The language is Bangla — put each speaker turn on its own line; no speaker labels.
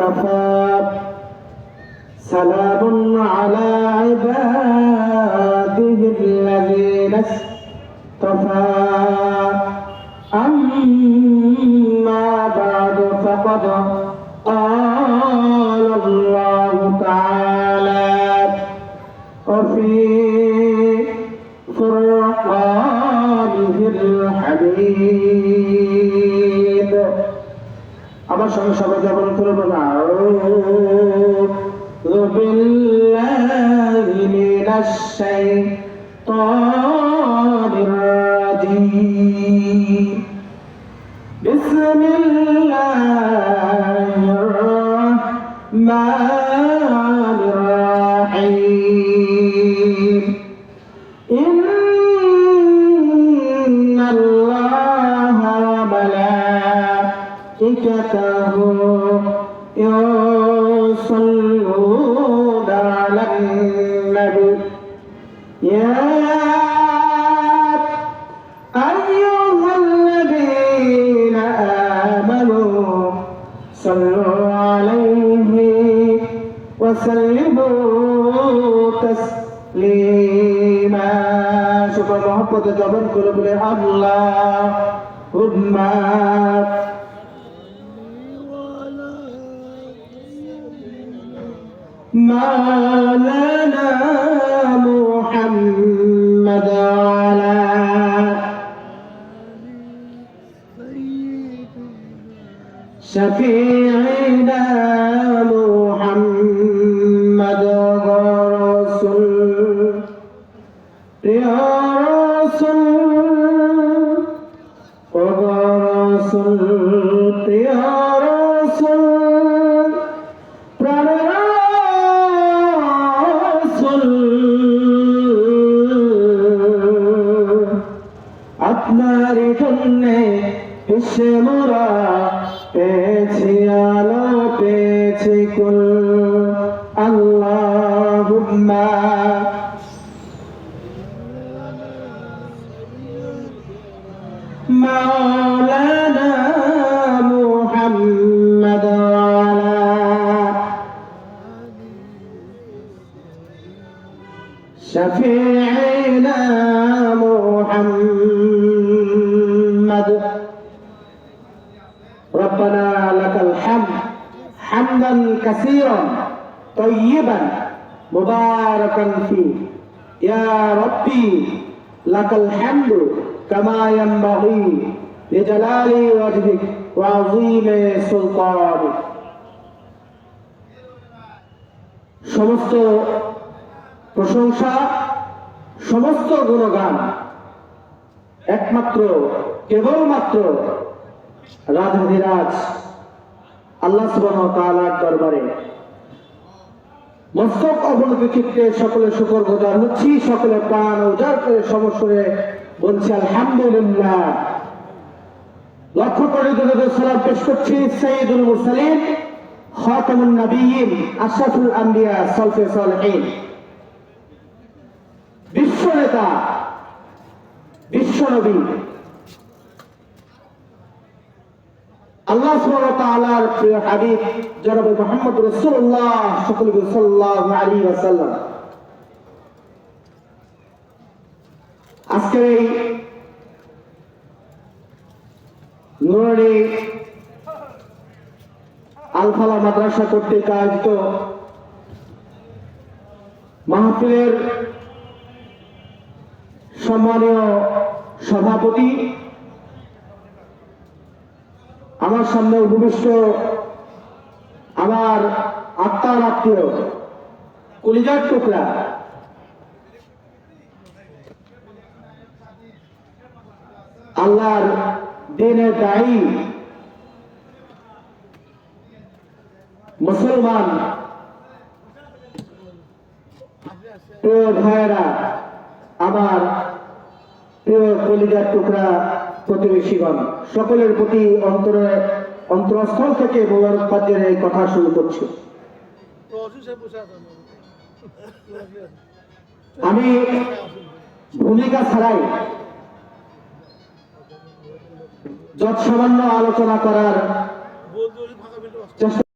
وكفى سلام على عباده الذين اصطفى أما بعد فقد قال الله تعالى وفي فرقانه الحميد আমার সঙ্গে সবাই যেমন করবো না أعوذ بالله من الشيطان الرجيم بسم الله الرحمن الرحيم إن الله وملائكته يصلون على النبي يا أيها الذين آمنوا صلوا عليه وسلموا تسليما شكرا محبة جبن قلوب اللهم مولانا محمد على شفيعنا محمد رسول يا رسول رسول يا رسول আপনার জন্যে এসে মোরা পেয়েছি আলো পেয়েছি কুল আল্লাহুম্মা মাওলানা মুহাম্মদ আলা শাফিঈনা محمد ربنا لك الحمد حمدا كثيرا طيبا مباركا فيه يا ربي لك الحمد كما ينبغي لجلال وجهك وعظيم سلطانك সমস্ত প্রশংসা সমস্ত গুণগান একমাত্র কেবলমাত্র রাধাধিরাজ আল্লাহ সুবহানাহু ওয়া তাআলার দরবারে মস্তক অবনত চিত্তে সকলে শুকর গুজার হচ্ছি, সকলে প্রাণ উজাড় করে সমস্বরে বলছি আলহামদুলিল্লাহ। লক্ষ্য করে দুরূদ সালাম পেশ করছি সাইয়্যিদুল মুরসালিন খাতামুন নবিয়্যিন আশরাফুল আম্বিয়া সালফে সালেহিন বিশ্ব নেতা বিশ্বনবী আল্লাহ সুবহানাহু ওয়া তাআলার প্রিয় হাবিব জনাব মুহাম্মদ রাসূলুল্লাহ সাল্লাল্লাহু আলাইহি ওয়াসাল্লাম আজকের এই নুরানি আল-ফালাহ মাদ্রাসা কর্তৃক আয়োজিত মাহফিলের সম্মানীয় সভাপতি, আমার সামনে উপবিষ্ট আমার আত্মার আত্মীয় কলিজার টুকরা আল্লাহর দ্বীনের দায়ী মুসলমান প্রিয় ভাইয়েরা, আমার প্রিয় কলিজার টুকরা প্রতিবেশীগণ, সকলের প্রতি অন্তরস্থল থেকে মোবারকবাদ জানিয়ে এই কথা শুরু করছি। আমি ভূমিকা ছাড়াই যৎসামান্য আলোচনা করার চেষ্টা